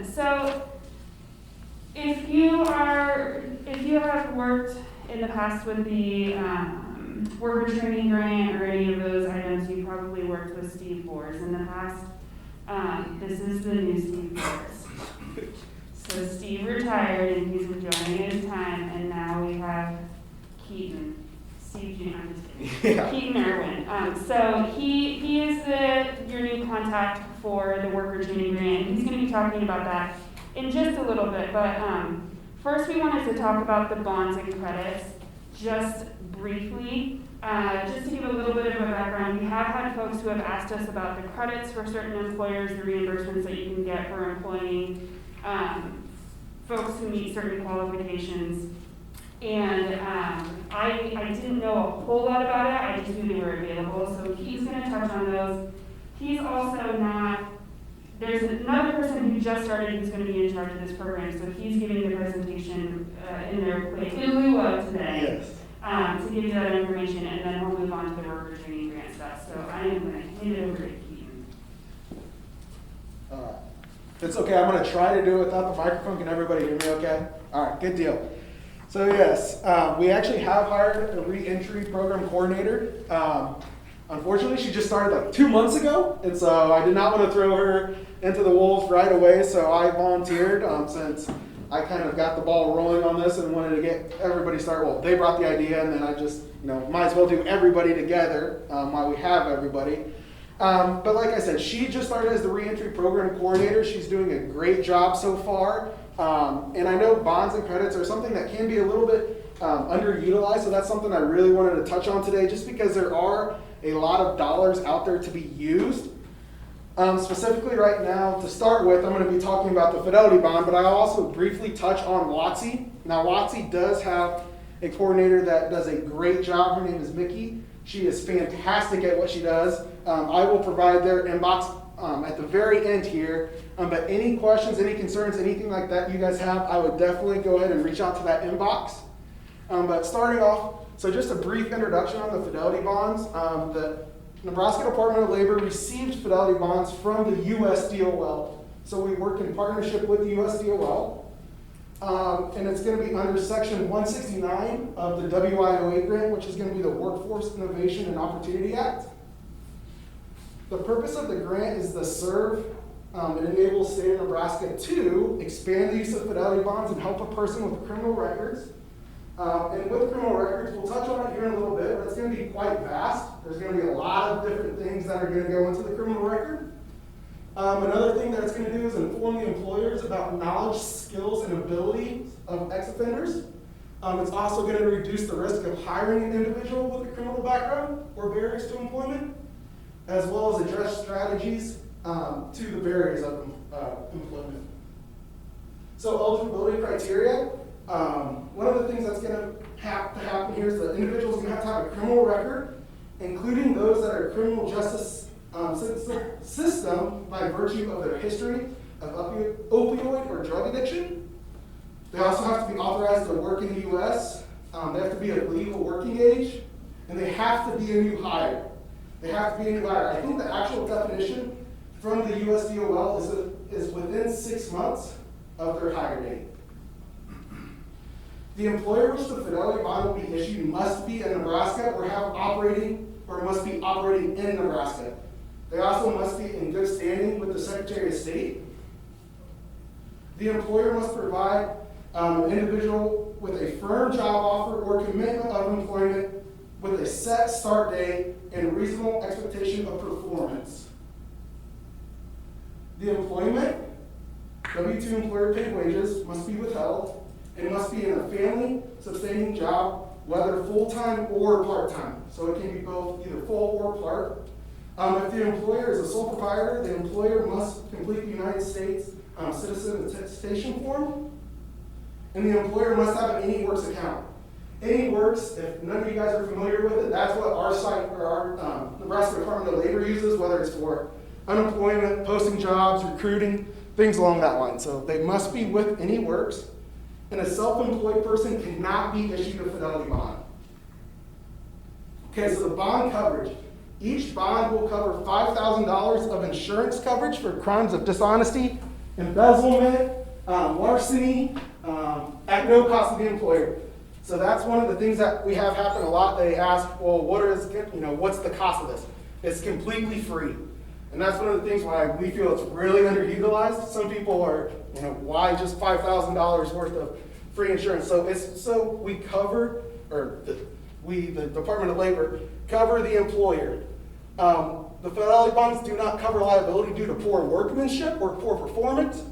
So if you have worked in the past with the worker training grant or any of those items, you probably worked with Steve Boers in the past. This is the new Steve Boers. So Steve retired and he's enjoying his time, and now we have Keaton. Steve Jr., I'm just kidding. Yeah. Keaton Irwin. So he is your new contact for the worker training grant. He's going to be talking about that in just a little bit. But first we wanted to talk about the bonds and credits just briefly. Just to give a little bit of a background, we have had folks who have asked us about the credits for certain employers, the reimbursements that you can get for employing folks who meet certain qualifications. And I didn't know a whole lot about it, I just knew they were available, so he's going to touch on those. He's also not, there's another person who just started who's going to be in charge of this program, so he's giving the presentation in lieu of today. Yes. To give you that information, and then we'll move on to the worker training grant stuff. So I am going to hand it over to Keaton. It's okay, I'm going to try to do it without the microphone. Can everybody hear me okay? All right, good deal. So yes, we actually have hired a re-entry program coordinator. Unfortunately, she just started like 2 months ago, and so I did not want to throw her into the wolves right away, so I volunteered since I kind of got the ball rolling on this and wanted to get everybody started. Well, they brought the idea, and then I just, might as well do everybody together while we have everybody. But like I said, she just started as the re-entry program coordinator. She's doing a great job so far. And I know bonds and credits are something that can be a little bit underutilized, so that's something I really wanted to touch on today, just because there are a lot of dollars out there to be used. Specifically right now, to start with, I'm going to be talking about the Fidelity bond, but I'll also briefly touch on WOTC. Now, WOTC does have a coordinator that does a great job. Her name is Mickey. She is fantastic at what she does. I will provide their inbox at the very end here. But any questions, any concerns, anything like that you guys have, I would definitely go ahead and reach out to that inbox. But starting off, so just a brief introduction on the Fidelity bonds. The Nebraska Department of Labor received Fidelity bonds from the USDOL. So we work in partnership with the USDOL. And it's going to be under Section 169 of the WIOA grant, which is going to be the Workforce Innovation and Opportunity Act. The purpose of the grant is to serve and enable the state of Nebraska to expand the use of Fidelity bonds and help a person with criminal records. And with criminal records, we'll touch on it here in a little bit, but it's going to be quite vast. There's going to be a lot of different things that are going to go into the criminal record. Another thing that it's going to do is inform the employers about knowledge, skills, and abilities of ex-offenders. It's also going to reduce the risk of hiring an individual with a criminal background or barriers to employment, as well as address strategies to the barriers of employment. So eligibility criteria. One of the things that's going to have to happen here is that individuals are going to have a criminal record, including those that are criminal justice system by virtue of their history of opioid or drug addiction. They also have to be authorized to work in the U.S. They have to be of legal working age, and they have to be a new hire. They have to be a new hire. I think the actual definition from the USDOL is within 6 months of their hire date. The employer which the Fidelity bond will be issued must be in Nebraska or must be operating in Nebraska. They also must be in good standing with the Secretary of State. The employer must provide an individual with a firm job offer or commitment of employment with a set start date and reasonable expectation of performance. The employment, W-2 employer paid wages, must be withheld and must be in a family sustaining job, whether full-time or part-time. So it can be both, either full or part. If the employer is a sole proprietor, the employer must complete the United States citizen attestation form, and the employer must have an Any Works account. Any Works, if none of you guys are familiar with it, that's what our site or our Nebraska Department of Labor uses, whether it's for unemployment, posting jobs, recruiting, things along that line. So they must be with Any Works, and a self-employed person cannot be issued a Fidelity bond. Okay, so the bond coverage. Each bond will cover $5,000 of insurance coverage for crimes of dishonesty, embezzlement, larceny, at no cost to the employer. So that's one of the things that we have happen a lot. They ask, well, what's the cost of this? It's completely free. And that's one of the things why we feel it's really underutilized. Some people are, why just $5,000 worth of free insurance? So we cover, the Department of Labor, cover the employer. The Fidelity bonds do not cover liability due to poor workmanship or poor performance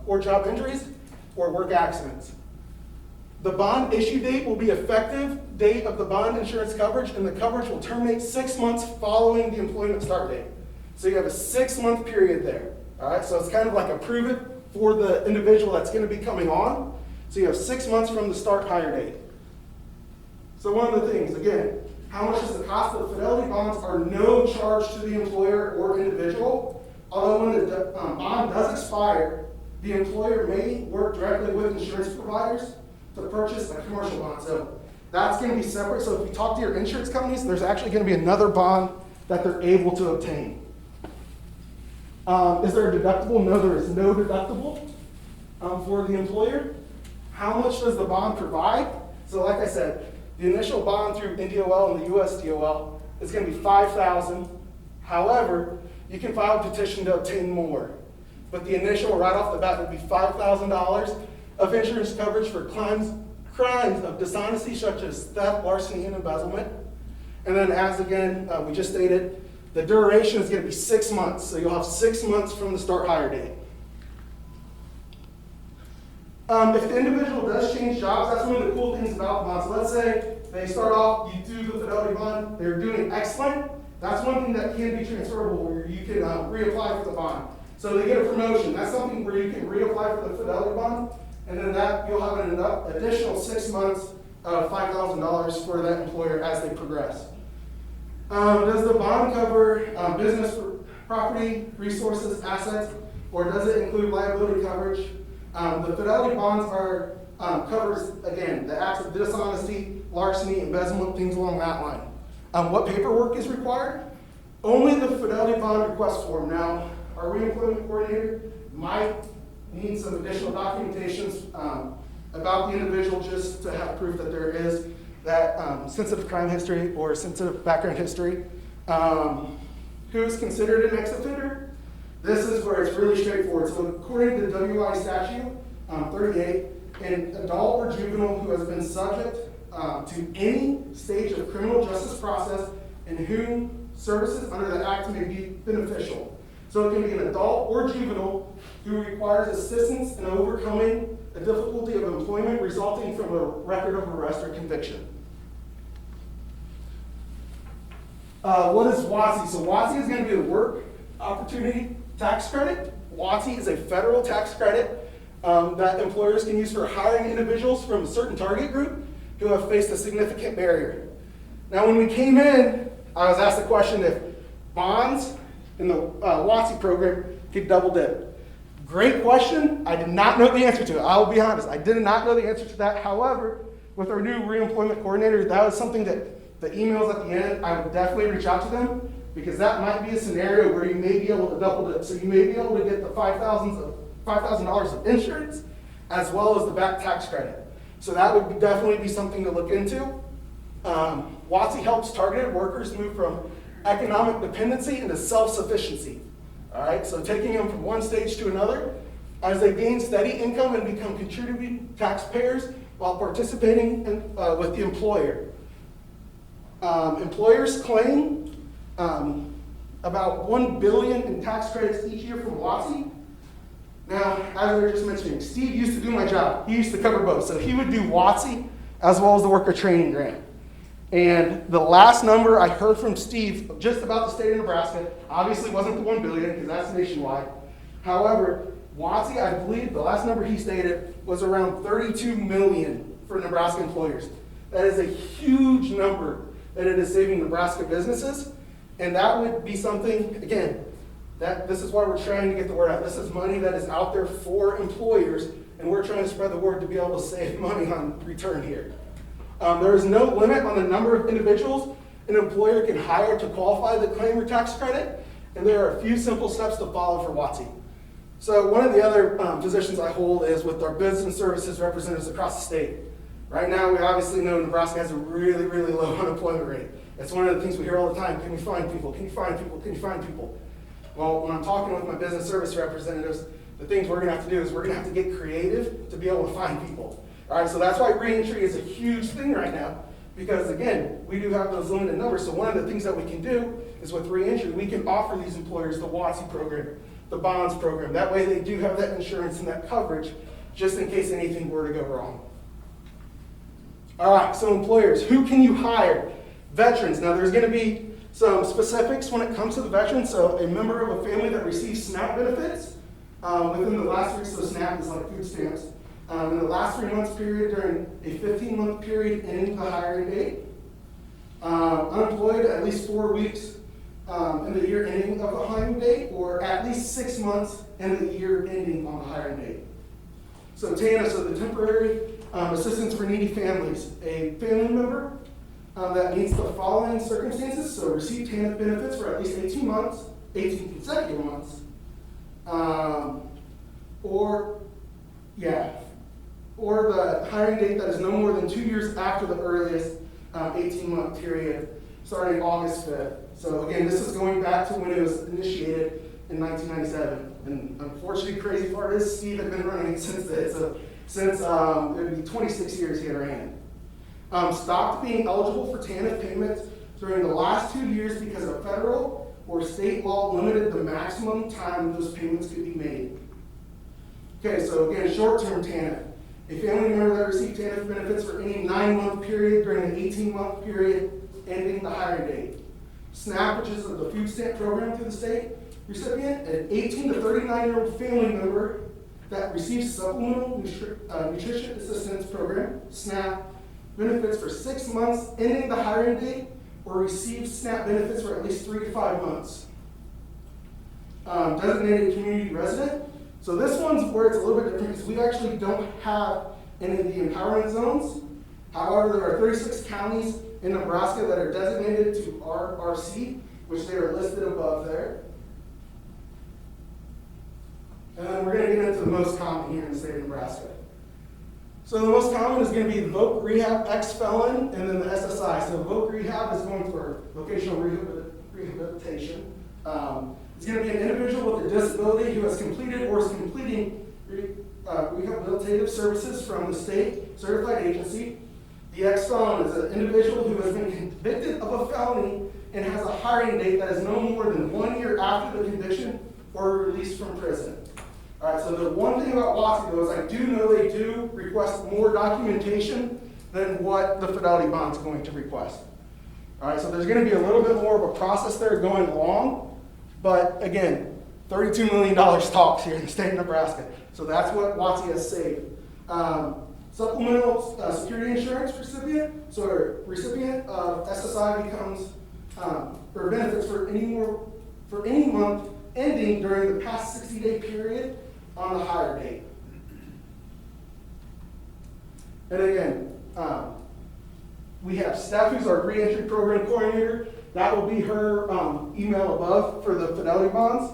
or job injuries or work accidents. The bond issue date will be effective date of the bond insurance coverage, and the coverage will terminate 6 months following the employment start date. So you have a 6-month period there. All right, so it's kind of like a prove it for the individual that's going to be coming on. So you have 6 months from the start hire date. So one of the things, again, how much is the cost of the Fidelity bonds are no charge to the employer or individual. Although when the bond does expire, the employer may work directly with insurance providers to purchase a commercial bond. So that's going to be separate. So if you talk to your insurance companies, there's actually going to be another bond that they're able to obtain. Is there a deductible? No, there is no deductible for the employer. How much does the bond provide? So like I said, the initial bond through NDOL and the US DOL is going to be $5,000. However, you can file a petition to obtain more. But the initial, right off the bat, would be $5,000 of insurance coverage for crimes of dishonesty such as theft, larceny, and embezzlement. And then as again, we just stated, the duration is going to be 6 months. So you'll have 6 months from the start hire date. If the individual does change jobs, that's one of the cool things about the bonds. So let's say they start off, you do the Fidelity bond, they're doing excellent. That's one thing that can be transferable where you can reapply for the bond. So they get a promotion. That's something where you can reapply for the Fidelity bond, and then that you'll have an additional 6 months of $5,000 for that employer as they progress. Does the bond cover business property, resources, assets, or does it include liability coverage? The Fidelity bonds covers, again, the acts of dishonesty, larceny, embezzlement, things along that line. What paperwork is required? Only the Fidelity bond request form. Now, our reemployment coordinator might need some additional documentations about the individual just to have proof that there is that sensitive crime history or sensitive background history. Who's considered an ex-offender? This is where it's really straightforward. So according to the WI statute 38, an adult or juvenile who has been subject to any stage of criminal justice process and whom services under the act may be beneficial. So it can be an adult or juvenile who requires assistance in overcoming a difficulty of employment resulting from a record of arrest or conviction. What is WOTC? So WOTC is going to be the Work Opportunity Tax Credit. WOTC is a federal tax credit that employers can use for hiring individuals from a certain target group who have faced a significant barrier. Now, when we came in, I was asked the question if bonds in the WOTC program could double dip. Great question. I did not know the answer to it. I will be honest. I did not know the answer to that. However, with our new reemployment coordinator, that was something that the emails at the end, I would definitely reach out to them because that might be a scenario where you may be able to double dip. So you may be able to get the $5,000 of insurance as well as the back tax credit. So that would definitely be something to look into. WOTC helps targeted workers move from economic dependency into self-sufficiency. All right, so taking them from one stage to another as they gain steady income and become contributing taxpayers while participating with the employer. Employers claim about $1 billion in tax credits each year from WOTC. Now, as we were just mentioning, Steve used to do my job. He used to cover both. So he would do WOTC as well as the worker training grant. And the last number I heard from Steve just about the state of Nebraska, obviously wasn't the $1 billion because that's nationwide. However, WOTC, I believe the last number he stated was around $32 million for Nebraska employers. That is a huge number that it is saving Nebraska businesses. And that would be something, again, this is why we're trying to get the word out. This is money that is out there for employers, and we're trying to spread the word to be able to save money on return here. There is no limit on the number of individuals an employer can hire to qualify the claim or tax credit, and there are a few simple steps to follow for WOTC. So one of the other positions I hold is with our goods and services representatives across the state. Right now, we obviously know Nebraska has a really, really low unemployment rate. It's one of the things we hear all the time. Can you find people? Can you find people? Can you find people? Well, when I'm talking with my business service representatives, the things we're gonna have to do is we're gonna have to get creative to be able to find people. All right, so that's why reentry is a huge thing right now, because again, we do have those limited numbers. So one of the things that we can do is with reentry, we can offer these employers the WOTC program, the bonds program. That way they do have that insurance and that coverage just in case anything were to go wrong. All right, so employers, who can you hire? Veterans. Now there's going to be some specifics when it comes to the veterans. So a member of a family that receives SNAP benefits within the last 3, so SNAP is like food stamps, in the last 3 months period during a 15-month period ending the hiring date. Unemployed at least 4 weeks in the year ending of the hiring date, or at least 6 months in the year ending on the hiring date. So TANF, so the temporary assistance for needy families, a family member that meets the following circumstances, so receive TANF benefits for at least 18 months, 18 consecutive months, or the hiring date that is no more than 2 years after the earliest 18-month period, starting August 5th. So again, this is going back to when it was initiated in 1997. And unfortunately, crazy part is Steve had been running it since then. So since it would be 26 years he had ran. Stopped being eligible for TANF payments during the last 2 years because of federal or state law limited the maximum time those payments could be made. Okay, so again, short-term TANF. A family member that received TANF benefits for any 9-month period during an 18-month period ending the hiring date. SNAP, which is the food stamp program through the state, recipient, an 18 to 39-year-old family member that receives supplemental nutrition assistance program, SNAP, benefits for 6 months ending the hiring date, or receives SNAP benefits for at least 3 to 5 months. Designated community resident. So this one's where it's a little bit different because we actually don't have any of the empowerment zones. However, there are 36 counties in Nebraska that are designated to RRC, which they are listed above there. And then we're going to get into the most common here in the state of Nebraska. So the most common is going to be the voc rehab ex-felon and then the SSI. So voc rehab is going for vocational rehabilitation. It's going to be an individual with a disability who has completed or is completing rehabilitative services from the state certified agency. The ex-felon is an individual who has been convicted of a felony and has a hiring date that is no more than 1 year after the conviction or release from prison. All right, so the one thing about WOTC though is I do know they do request more documentation than what the Fidelity bond is going to request. All right, so there's going to be a little bit more of a process there going along. But again, $32 million talks here in the state of Nebraska. So that's what WOTC has saved. Supplemental security insurance recipient. So a recipient of SSI becomes, or benefits for any month ending during the past 60-day period on the hire date. And again, we have Steph, who's our reentry program coordinator. That will be her email above for the Fidelity bonds.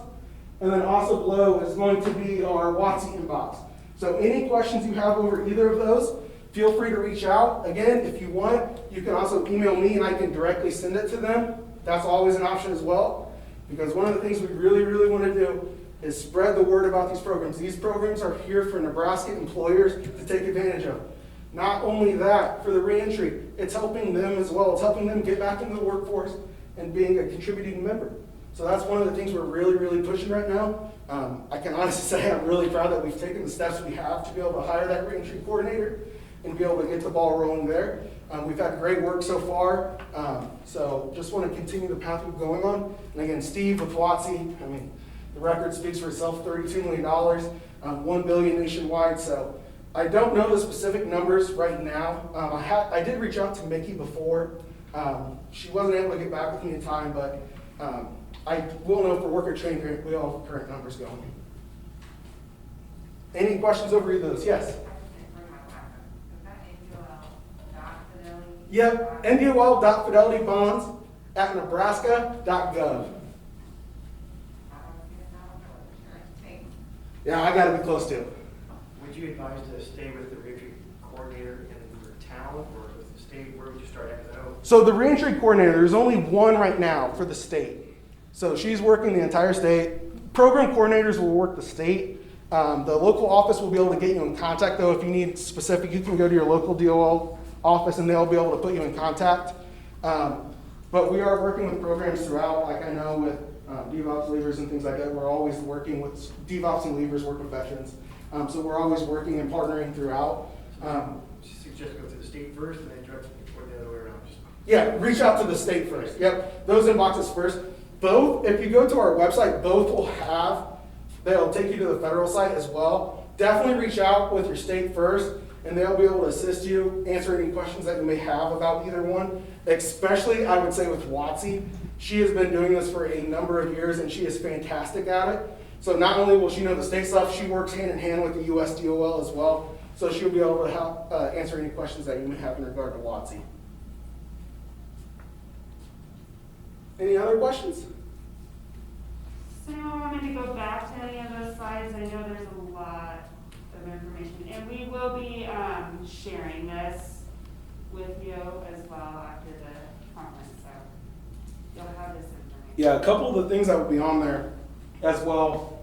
And then also below is going to be our WOTC inbox. So any questions you have over either of those, feel free to reach out. Again, if you want, you can also email me and I can directly send it to them. That's always an option as well. Because one of the things we really, really want to do is spread the word about these programs. These programs are here for Nebraska employers to take advantage of. Not only that, for the reentry, it's helping them as well. It's helping them get back into the workforce and being a contributing member. So that's one of the things we're really, really pushing right now. I can honestly say I'm really proud that we've taken the steps we have to be able to hire that reentry coordinator and be able to get the ball rolling there. We've had great work so far. So just want to continue the path we're going on. And again, Steve with WOTC, I mean, the record speaks for itself, $32 million, $1 billion nationwide. So I don't know the specific numbers right now. I did reach out to Mickey before. She wasn't able to get back with me in time, but I will know for worker training grant, we all have current numbers going. Any questions over either of those? Yes? Yep, ndol.fidelitybonds@nebraska.gov. Yeah, I gotta be close to. Would you advise to stay with the reentry coordinator in your town, or with the state? Where would you start at? 'Cause I know So the reentry coordinator, there's only one right now for the state. So she's working the entire state. Program coordinators will work the state. The local office will be able to get you in contact, though. If you need specific, you can go to your local DOL office and they'll be able to put you in contact. But we are working with programs throughout, like I know with DevOps leavers and things like that. We're always working with DevOps and leavers, work with veterans. So we're always working and partnering throughout. suggest go through the state first and then direct or the other way around. Yeah, reach out to the state first. Yep, those inboxes first. Both, if you go to our website, both will have, they'll take you to the federal site as well. Definitely reach out with your state first, and they'll be able to assist you, answer any questions that you may have about either one. Especially, I would say, with WotC. She has been doing this for a number of years, and she is fantastic at it. So not only will she know the state stuff, she works hand in hand with the US DOL as well. So she'll be able to help answer any questions that you may have in regard to WotC. Any other questions? So you want me to go back to any of those slides? I know there's a lot of information. And we will be sharing this with you as well after the conference. So you'll have this information. Yeah, a couple of the things that will be on there as well.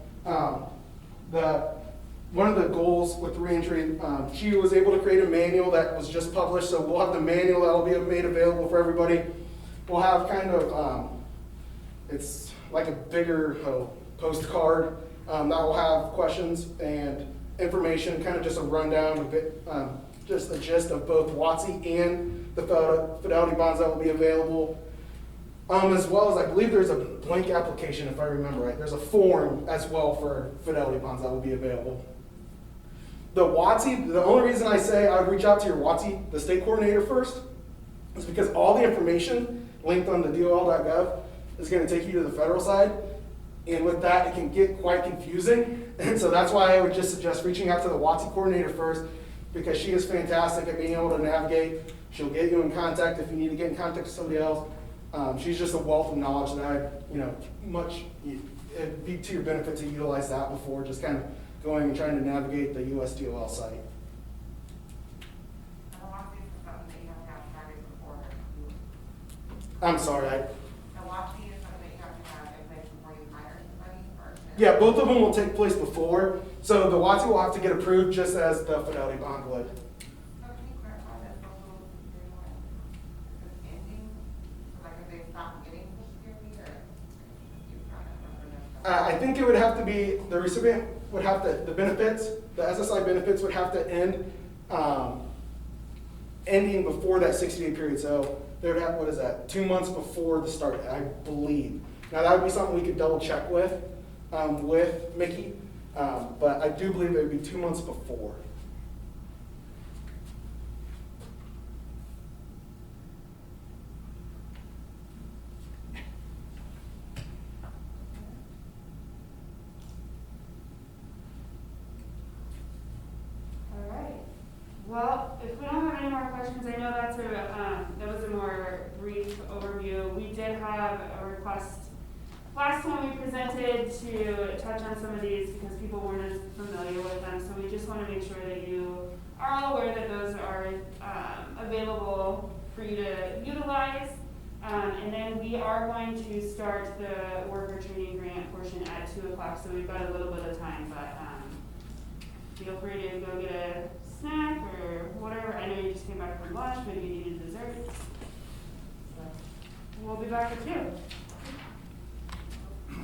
One of the goals with reentry, she was able to create a manual that was just published, so we'll have the manual that will be made available for everybody. We'll have kind of, it's like a bigger postcard that will have questions and information, kind of just a rundown of it, just a gist of both WotC and the Fidelity bonds that will be available. As well as, I believe there's a blank application, if I remember right. There's a form as well for Fidelity bonds that will be available. The WotC, the only reason I say I would reach out to your WotC, the state coordinator first, is because all the information linked on the DOL.gov is going to take you to the federal side. And with that, it can get quite confusing. And so that's why I would just suggest reaching out to the WotC coordinator first, because she is fantastic at being able to navigate. She'll get you in contact if you need to get in contact with somebody else. She's just a wealth of knowledge that it'd be to your benefit to utilize that before just kind of going and trying to navigate the US DOL site. I'm sorry, yeah, both of them will take place before. So the WotC will have to get approved just as the Fidelity bond would. I think it would have to be, the recipient would have to, the benefits, the SSI benefits would have to end, ending before that 60-day period. So they would have, what is that, 2 months before the start, I believe. Now that would be something we could double check with Mickey, but I do believe it would be 2 months before. Well, if we don't have any more questions, I know that was a more brief overview. We did have a request last time we presented to touch on some of these because people weren't as familiar with them. So we just want to make sure that you are all aware that those are available for you to utilize. And then we are going to start the worker training grant portion at 2 o'clock. So we've got a little bit of time, but feel free to go get a snack or whatever. I know you just came back from lunch, maybe you needed dessert. So we'll be back at 2.